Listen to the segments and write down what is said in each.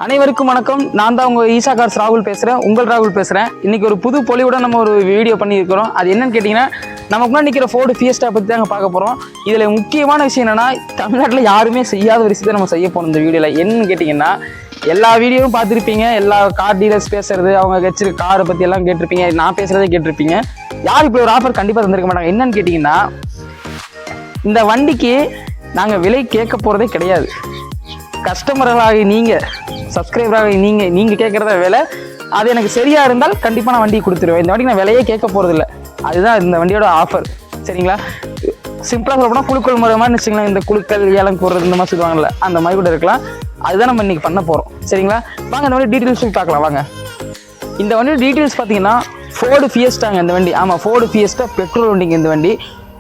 அனைவருக்கும் வணக்கம். நான் தான் உங்கள் ஈஷா கார்ஸ் ராகுல் பேசுகிறேன். உங்கள் ராகுல் பேசுகிறேன். இன்றைக்கி ஒரு புது பொலிவுடன் நம்ம ஒரு வீடியோ பண்ணியிருக்கிறோம். அது என்னன்னு கேட்டிங்கன்னா, நமக்கு முன்னாடி நிற்கிற ஃபோர்டு ஃபியஸ்டா பற்றி தாங்க பார்க்க போகிறோம். இதில் முக்கியமான விஷயம் என்னென்னா, தமிழ்நாட்டில் யாருமே செய்யாத ஒரு விஷயத்தை நம்ம செய்ய போகிறோம் இந்த வீடியோவில். என்னன்னு கேட்டிங்கன்னா, எல்லா வீடியோவும் பார்த்துருப்பீங்க, எல்லா கார் டீலர்ஸ் பேசுறது, அவங்க வச்சிருக்க காரை பற்றி எல்லாம் கேட்டிருப்பீங்க, நான் பேசுகிறதே கேட்டிருப்பீங்க. யார் இப்போ ஒரு ஆஃபர் கண்டிப்பாக தந்திருக்க மாட்டாங்க. என்னன்னு கேட்டிங்கன்னா, இந்த வண்டிக்கு நாங்கள் விலை கேட்க போகிறதே கிடையாது. கஸ்டமர்களாகி நீங்கள், சப்ஸ்கிரைபராகி நீங்கள் கேட்குறத விலை அது எனக்கு சரியாக இருந்தால் கண்டிப்பாக நான் வண்டி கொடுத்துருவேன். இந்த வண்டிக்கு நான் விலையே கேட்க போகிறதில்ல. அதுதான் இந்த வண்டியோட ஆஃபர். சரிங்களா? சிம்பிளாக சொல்லப்போனால் குழுக்கள் முறை மாதிரி வச்சுக்கலாம். இந்த குழுக்கள் ஏலம் கூடுறது இந்த மாதிரி சொல்லுவாங்கல்ல, அந்த மாதிரி கூட இருக்கலாம். அதுதான் நம்ம இன்றைக்கி பண்ண போகிறோம். சரிங்களா? வாங்க இந்த வண்டி டீட்டெயில்ஸ் சொல்லி பார்க்கலாம். வாங்க. இந்த வண்டியோட டீட்டெயில்ஸ் பார்த்தீங்கன்னா, ஃபோர்டு ஃபியஸ்டாங்க இந்த வண்டி. ஆமாம், ஃபோர்டு ஃபியஸ்டா பெட்ரோல் வண்டிங்க இந்த வண்டி.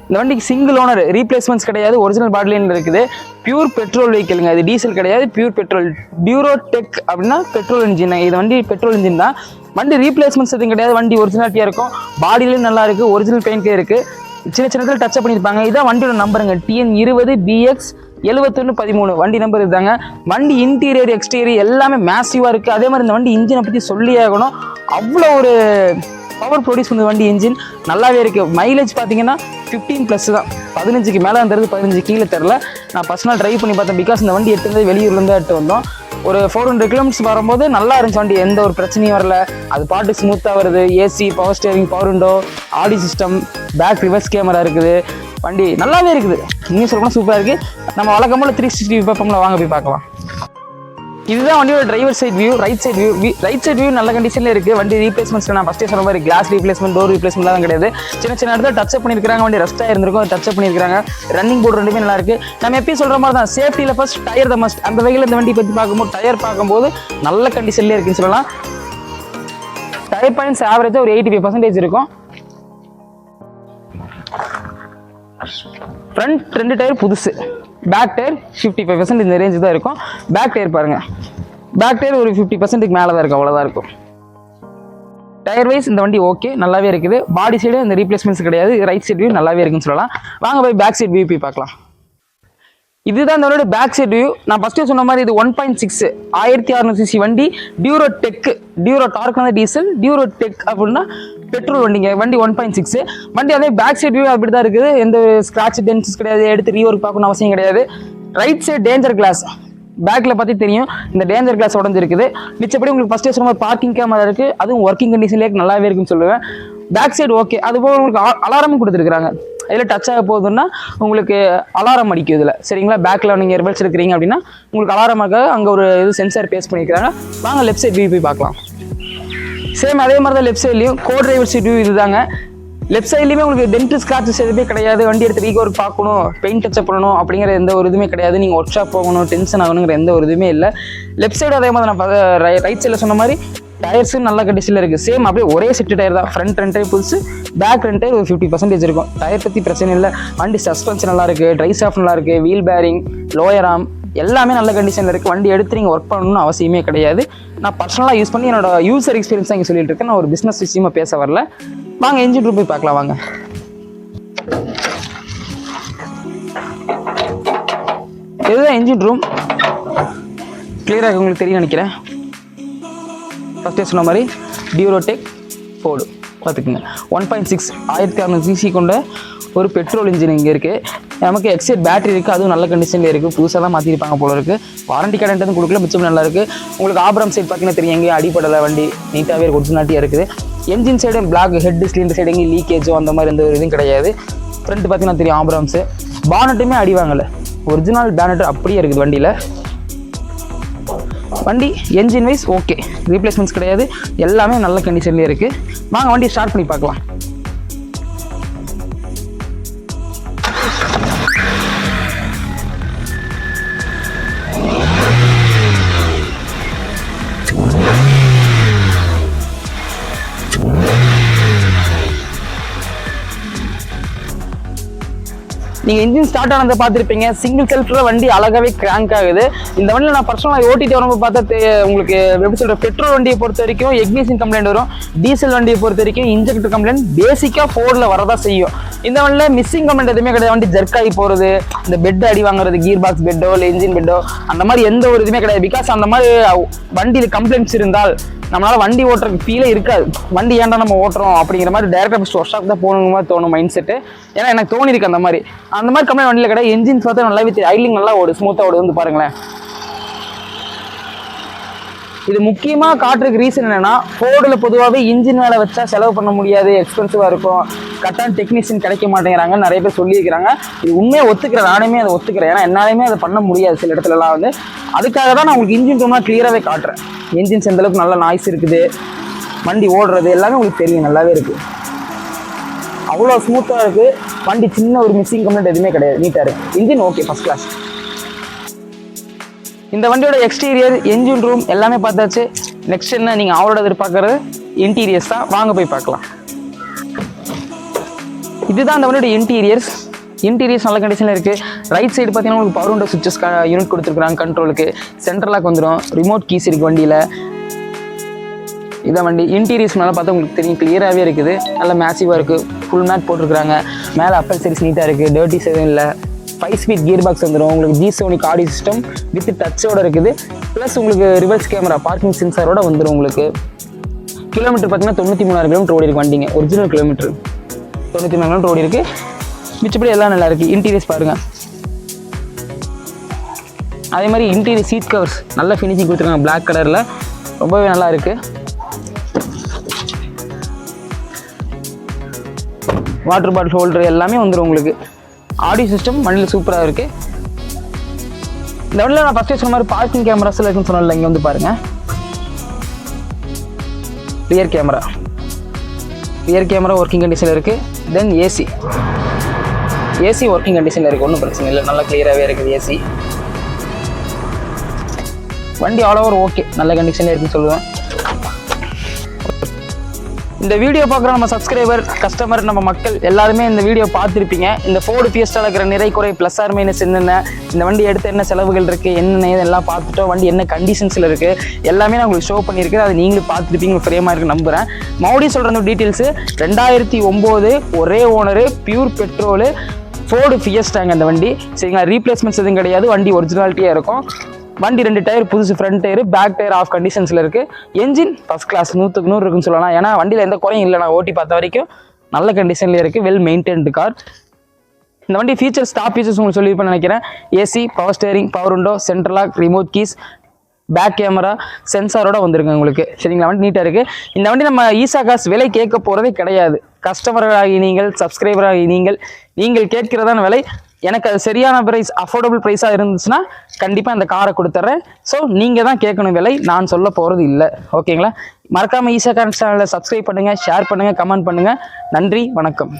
இந்த வண்டிக்கு சிங்கிள் ஓனர், ரீப்ளேஸ்மெண்ட்ஸ் கிடையாது, ஒரிஜினல் பாட்டிலில் இருக்குது. பியூர் பெட்ரோல் வெஹிக்கிளுங்க. இது டீசல் கிடையாது, பியூர் பெட்ரோல். டியூரோ டெக் அப்படின்னா பெட்ரோல் இன்ஜின். இது வண்டி பெட்ரோல் இன்ஜின் தான். வண்டி ரீப்ளேஸ்மெண்ட்ஸ் எதுவும் கிடையாது. வண்டி ஒரிஜினாலிட்டியாக இருக்கும். பாடியிலையும் நல்லா இருக்குது, ஒரிஜினல் பெயிண்ட்லேயே இருக்குது. சின்ன சின்னத்தில் டச் பண்ணியிருப்பாங்க. இதான் வண்டியோட நம்பருங்க, TN 20BX 7113 வண்டி நம்பர் இருந்தாங்க. வண்டி இன்டீரியர் எக்ஸ்டீரியர் எல்லாமே மேசிவாக இருக்குது. அதே மாதிரி இந்த வண்டி இன்ஜினை பற்றி சொல்லியே ஆகணும். அவ்வளோ ஒரு பவர் ப்ரொடியூஸ் பண்ணுற வண்டி இன்ஜின் நல்லாவே இருக்குது. மைலேஜ் பார்த்தீங்கன்னா 15+ தான். 15க்கு மேலே தருது, 15 கீழே தரல. நான் பர்சனலாக ட்ரைவ் பண்ணி பார்த்தேன். பிகாஸ் இந்த வண்டி எடுத்து வெளியூர்லேருந்து எடுத்து வந்தோம். ஒரு 400 கிலோமீட்டர்ஸ் வரும்போது நல்லா இருந்துச்சு வண்டி. எந்த ஒரு பிரச்சனையும் வரல. அது பாட்டு ஸ்மூத்தாக வருது. AC, power steering, power window, audio system, back reverse camera இருக்குது. வண்டி நல்லாவே இருக்குது. இன்னும் சொல்லணும் சூப்பராக இருக்குது. நம்ம வழக்கம் போல் 360 பார்ப்போம்ல, வாங்க போய் பார்க்கலாம். இதுதான் வண்டியோட driver side view. Right side view நல்ல கண்டிஷனில் இருக்குது. வண்டி ரீப்ளேஸ்மெண்ட்ஸ் நான் ஃபஸ்ட்டே சொன்ன மாதிரி கிளாஸ் ரீப்ளேஸ்மெண்ட், டோர் ரீப்ளேஸ்மெண்ட்லாம் கிடையாது. சின்ன இடத்துல டச் பண்ணியிருக்காங்க. வண்டி ரஸ்ட்டாக இருந்திருக்கும், டச் பண்ணியிருக்காங்க. ரன்னிங் போர்டு ரெண்டுமே நல்லா இருக்குது. நம்ம எப்பயும் சொல்கிற மாதிரி தான், சேஃப்டியில் ஃபஸ்ட் டயர் த மஸ்ட். அந்த வகையில் இந்த வண்டி பற்றி பார்க்கும்போது டயர் பார்க்கும்போது நல்ல கண்டிஷன்லேயே இருக்குன்னு சொல்லலாம். டயர் பாயிண்ட்ஸ் ஆவரேஜாக ஒரு 85% இருக்கும். ஃப்ரண்ட் 2 டயர் புதுசு, பேக் டயர் 55% இந்த ரேஞ்சு தான் இருக்கும். பேக் டயர் பாருங்கள், பேக் டயர் ஒரு 50%க்கு மேலே தான் இருக்கும், அவ்வளோதான் இருக்கும். டயர் வைஸ் இந்த வண்டி ஓகே, நல்லாவே இருக்குது. பாடி சைடு இந்த ரீப்ளேஸ்மெண்ட்ஸ் கிடையாது. ரைட் சைட் வியூ நல்லாவே இருக்குன்னு சொல்லலாம். வாங்க போய் பேக் சைட் வியூ போய் பார்க்கலாம். இதுதான் இந்த வண்டியோட பேக் சைட் வியூ. நான் ஃபஸ்ட்டே சொன்ன மாதிரி இது 1.6 1600cc வண்டி. டியூரோ டெக், டியூரோ டார்க் வந்து டீசல், டியூரோ டெக் அப்படின்னா பெட்ரோல் வண்டிங்க. வண்டி 1.6 வண்டி. அதே பேக் சைட் வியூ அப்படி தான் இருக்குது. எந்த ஸ்க்ராட்ச் டென்ஸ் கிடையாது, எடுத்து ரீஒர்க் பார்க்கணும் அவசியம் கிடையாது. ரைட் சைடு டேஞ்சர் கிளாஸ், பேக்கில் பார்த்து தெரியும், இந்த டேஞ்சர் கிளாஸ் உடஞ்சிருக்குது. மிச்சப்படி உங்களுக்கு ஃபஸ்ட்டே சொன்ன மாதிரி பார்க்கிங் கேமரா இருக்குது. அதுவும் ஒர்க்கிங் கண்டிஷன்லேயே நல்லாவே இருக்குன்னு சொல்லுவேன். Back side okay. அதுபோல் உங்களுக்கு அலாரமும் கொடுத்துருக்குறாங்க. இதில் டச் ஆக போகுதுன்னா உங்களுக்கு அலாரம் அடிக்கும் இதில். சரிங்களா? பேக்கில் நீங்கள் எர்பல்ஸ் இருக்கிறீங்க அப்படின்னா உங்களுக்கு அலாரமாக அங்கே ஒரு இது சென்சார் பேஸ் பண்ணியிருக்கிறாங்க. வாங்க லெஃப்ட் சைட் வியூ போய் பார்க்கலாம். சேம் அதே மாதிரி தான் லெஃப்ட் சைட்லையும் கோ டிரைவர் சீட் வியூ இதுதாங்க. லெஃப்ட் சைட்லையுமே உங்களுக்கு டென்ட் ஸ்க்ராச்சஸ் எதுவுமே கிடையாது. வண்டி எடுத்து ரீகவர் பார்க்கணும், பெயிண்ட் டச்சப் பண்ணணும் அப்படிங்கிற எந்த ஒரு இதுவுமே கிடையாது. நீங்கள் ஒர்க் ஷாப் போகணும், டென்ஷன் ஆகணுங்கிற எந்த ஒரு இதுவுமே இல்லை. லெஃப்ட் சைடு அதே மாதிரி நான் ரைட் சைடில் சொன்ன மாதிரி டயர்ஸும் நல்ல கண்டிஷனில் இருக்குது. சேம் அப்படியே ஒரே செட்டு டயர் தான். ஃப்ரண்ட் 2 டயர் புதுசு, பேக் 2 டயர் ஒரு 50% இருக்கும். டயர் பற்றி பிரச்சனை இல்லை. வண்டி சஸ்பென்ஷன் நல்லா இருக்குது, ட்ரை சாஃப்ட் நல்லா இருக்குது, வீல் பேரிங், லோயர் ஆர்ம் எல்லாமே நல்ல கண்டிஷனில் இருக்குது. வண்டி எடுத்து நீங்கள் ஒர்க் பண்ணணும்னு அவசியமே கிடையாது. நான் பர்சனலாக யூஸ் பண்ணி என்னோட யூசர் எக்ஸ்பீரியன்ஸ் தான் இங்கே சொல்லிட்டு இருக்கேன். நான் ஒரு பிஸ்னஸ் விஷயமா பேச வரல. வாங்க என்ஜின் ரூம் போய் பார்க்கலாம். வாங்க. இதுதான் என்ஜின் ரூம். கிளியராக உங்களுக்கு தெரியும் நினைக்கிறேன். ஃபஸ்ட்டே சொன்ன மாதிரி டியூரோ டெக் ஃபோர்டு பார்த்துக்குங்க. 1.6 1600cc கொண்ட ஒரு பெட்ரோல் இன்ஜின் இங்கே இருக்குது. நமக்கு எக்ஸைட் பேட்டரி இருக்குது, அதுவும் நல்ல கண்டிஷனில் இருக்குது. புதுசாக தான் மாற்றிருப்பாங்க போல இருக்குது. வாரண்டி கார்டு எதுவும் கொடுக்கல, மிச்சம் நல்லா இருக்குது. உங்களுக்கு ஆபரம் சைடு பார்த்தீங்கன்னா தெரியும், எங்கேயும் அடிப்படலை. வண்டி நீட்டாகவே இருக்குது, ஒரிஜினாலிட்டியாக இருக்குது. Engine side block, head cylinder side எங்கேயும் லீக்கேஜோ அந்த மாதிரி எந்த ஒரு இதுவும் கிடையாது. ஃப்ரண்ட் பார்த்தீங்கன்னா தெரியும் ஆபரம்ஸு. பானட்டுமே அடி வாங்கலை, ஒரிஜினல் பேனட்டு அப்படியே இருக்குது வண்டியில். வண்டி என்ஜின் வைஸ் ஓகே, ரீப்ளேஸ்மெண்ட்ஸ் கிடையாது, எல்லாமே நல்ல கண்டிஷன்லேயே இருக்குது. வாங்க வண்டியை ஸ்டார்ட் பண்ணி பார்க்கலாம். நீங்கள் இன்ஜின் ஸ்டார்ட் ஆனதை பார்த்துருப்பீங்க. சிங்கிள் செல்ஃபில் வண்டி அழகாகவே கிராங்க் ஆகுது. இந்த வண்டியில் நான் பர்சனலாக ஓட்டிட்டு வரும்போது பார்த்தா உங்களுக்கு எப்படி சொல்கிற, பெட்ரோல் வண்டியை பொறுத்த வரைக்கும் எக்னிஷன் கம்ப்ளைண்ட் வரும். டீசல் வண்டியை பொறுத்த வரைக்கும் இன்ஜெக்டர் கம்ப்ளைண்ட் பேசிக்காக ஃபோர்டில் வரதான் செய்யும். இந்த வண்டியில் மிஸ்ஸிங் கமெண்ட் எதுவுமே கிடையாது. வண்டி ஜெர்க் ஆகி போகிறது, இந்த பெட் அடி வாங்குறது, கீர் பாக்ஸ் பெட்டோ இல்லை இன்ஜின் பெட்டோ அந்த மாதிரி எந்த ஒரு இதுவுமே கிடையாது. பிகாஸ் அந்த மாதிரி வண்டியில் கம்ப்ளைண்ட்ஸ் இருந்தால் நம்மளால வண்டி ஓட்டுறதுக்கு ஃபீலே இருக்காது. வண்டி ஏன்டா நம்ம ஓட்டுறோம் அப்படிங்கிற மாதிரி டேரக்டாக ஃபஸ்ட் ஒர்க் ஷாப் தான் போகணுங்க மாதிரி தோணும் மைண்ட் செட்டு. ஏன்னா எனக்கு தோணிருக்கு அந்த மாதிரி கம்ப்ளைண்ட் வண்டியில் கிடையாது. என்ஜின்ஸ் பார்த்தா நல்லாவே ஐலிங் நல்லா ஓடு, ஸ்மூத்தாக ஓடு. வந்து பாருங்களேன், இது முக்கியமாக காட்டுறதுக்கு ரீசன் என்னன்னா, ஃபோர்டில் பொதுவாகவே இன்ஜின் மேலே வச்சா செலவு பண்ண முடியாது, எக்ஸ்பென்சிவாக இருக்கும், கரெக்டான டெக்னீஷியன் கிடைக்க மாட்டேங்கிறாங்க நிறைய பேர் சொல்லியிருக்கிறாங்க. இது உண்மையாக ஒத்துக்கிறேன், நானுமே அதை ஒத்துக்கிறேன். ஏன்னா என்னாலுமே அதை பண்ண முடியாது சில இடத்துலலாம். வந்து அதுக்காக தான் நான் உங்களுக்கு இன்ஜின் ரூம்லாம் கிளியராகவே காட்டுறேன். இன்ஜின்ஸ் எந்த அளவுக்கு நல்ல நாய்ஸ் இருக்குது, வண்டி ஓடுறது எல்லாமே உங்களுக்கு தெரியும், நல்லாவே இருக்குது. அவ்வளோ ஸ்மூத்தாக இருக்குது வண்டி. சின்ன ஒரு மிஸ்ஸிங் கம்ப்ளைண்ட் எதுவுமே கிடையாது, நீட்டாக இருக்குது. Engine okay, first class. இந்த வண்டியோட எக்ஸ்டீரியர், என்ஜின் ரூம் எல்லாமே பார்த்தாச்சு. நெக்ஸ்ட் என்ன நீங்கள் அவரோட எதிர்பார்க்கறது இன்டீரியர்ஸ் தான். வாங்க போய் பார்க்கலாம். இதுதான் இந்த வண்டியோட இன்டீரியர்ஸ். இன்டீரியர்ஸ் நல்ல கண்டிஷனில் இருக்குது. ரைட் சைடு பார்த்தீங்கன்னா உங்களுக்கு பவர் விண்டோ சுவிச்சஸ் யூனிட் கொடுத்துருக்குறாங்க. கண்ட்ரோலுக்கு சென்ட்ரல் லாக் வந்துடும். ரிமோட் கீஸ் இருக்குது வண்டியில். இதான் வண்டி இன்டீரியர்ஸ் மேலே பார்த்தா உங்களுக்கு தெரியும், கிளியராகவே இருக்குது. நல்ல மேசிவாக இருக்குது. ஃபுல் மேட் போட்டிருக்கிறாங்க. மேலே அப்பல் சைஸ் நீட்டாக இருக்குது, டர்ட்டிஸ் எதுவும் இல்லை. 5 ஸ்பீட் கியர் பாக்ஸ் வந்துடும். உங்களுக்கு G-Sonic ஆடியோ சிஸ்டம் வித் டச்சோட இருக்குது. ப்ளஸ் உங்களுக்கு ரிவர்ஸ் கேமரா, பார்க்கிங் சென்சாரோட வந்துடும். உங்களுக்கு கிலோமீட்டர் பார்த்தீங்கன்னா 93,000 கிலோமீட்டர் ஓடி இருக்கு வண்டிங்க. ஒரிஜினல் கிலோமீட்டர் 93,000 கிலோமீட்டர் ஓடி இருக்கு. மிச்சப்படி எல்லாம் நல்லா இருக்குது. இன்டீரியர்ஸ் பாருங்கள். அதே மாதிரி இன்டீரியர் சீட் கவர்ஸ் நல்ல ஃபினிஷிங் கொடுத்துருக்காங்க, பிளாக் கலரில் ரொம்பவே நல்லா இருக்குது. வாட்டர் பாட்டில் ஹோல்டர் எல்லாமே வந்துடும் உங்களுக்கு. ஆடியோ சிஸ்டம் வண்டியில் சூப்பராக இருக்குது. இந்த வண்டியில் நான் ஃபஸ்ட்டே சொன்ன மாதிரி பார்க்கிங் கேமராஸ் இருக்குன்னு சொன்னல, இங்கே வந்து பாருங்கள். ரியர் கேமரா ஒர்க்கிங் கண்டிஷனில் இருக்குது. தென் ஏசி ஒர்க்கிங் கண்டிஷனில் இருக்குது, ஒன்றும் பிரச்சனை இல்லை, நல்லா கிளியராகவே இருக்குது ஏசி. வண்டி ஆல் ஓவர் ஓகே, நல்ல கண்டிஷனில் இருக்குன்னு சொல்லுவேன். இந்த வீடியோ பார்க்குற நம்ம சப்ஸ்கிரைபர், கஸ்டமர், நம்ம மக்கள் எல்லாருமே இந்த வீடியோ பார்த்துருப்பீங்க. இந்த ஃபோர்டு ஃபியஸ்டாவில் இருக்கிற நிறை குறை ப்ளஸ் ஆர் மைனஸ் என்னென்ன, இந்த வண்டி எடுத்து என்ன செலவுகள் இருக்குது, என்னென்ன இதெல்லாம் பார்த்துட்டோம். வண்டி என்ன கண்டிஷன்ஸில் இருக்குது எல்லாமே நான் உங்களுக்கு ஷோ பண்ணியிருக்கேன். அது நீங்களும் பார்த்துருப்பீங்க, ஃப்ரேமாக இருக்குது நம்புகிறேன். மறுபடியும் சொல்கிற அந்த டீட்டெயில்ஸு 2009 ஒரே ஓனரு, பியூர் பெட்ரோலு, ஃபோர்டு ஃபியஸ்டாங்க அந்த வண்டி. சரிங்களா, ரீப்ளேஸ்மெண்ட்ஸ் எதுவும் கிடையாது. வண்டி ஒரிஜினாலிட்டியாக இருக்கும். வண்டி 2 டயர் புதுசு, front tyre, back tyre half கண்டிஷன்ஸில் இருக்குது. என்ஜின் ஃபஸ்ட் கிளாஸ், 100க்கு 100 இருக்குன்னு சொல்லலாம். ஏன்னா வண்டியில் எந்த குறையும் இல்லை, நான் ஓட்டி பார்த்த வரைக்கும் நல்ல கண்டிஷனில் இருக்குது. Well maintained car. இந்த வண்டி ஃபீச்சர்ஸ், டாப் ஃபீச்சர்ஸ் உங்களுக்கு சொல்லியிருப்பேன்னு நினைக்கிறேன். AC, power steering, power window, central lock, remote keys, back camera, சென்சாரோட வந்துருங்க உங்களுக்கு. சரிங்களா, வண்டி நீட்டாக இருக்குது. இந்த வண்டி நம்ம ISHA காசு விலை கேட்க போகிறதே கிடையாது. கஸ்டமராகி நீங்கள், சப்ஸ்கிரைபராகி நீங்கள் கேட்கிறதான விலை. எனக்கு அது சரியான ப்ரைஸ், அஃபோர்டபுள் ப்ரைஸாக இருந்துச்சுன்னா கண்டிப்பாக இந்த காரை கொடுத்துட்றேன். ஸோ நீங்கள் தான் கேட்கணும் விலை, நான் சொல்ல போகிறது இல்லை. ஓகேங்களா, மறக்காமல் ISHA கார் சேனலை சப்ஸ்கிரைப் பண்ணுங்கள், ஷேர் பண்ணுங்கள், கமெண்ட் பண்ணுங்கள். நன்றி, வணக்கம்.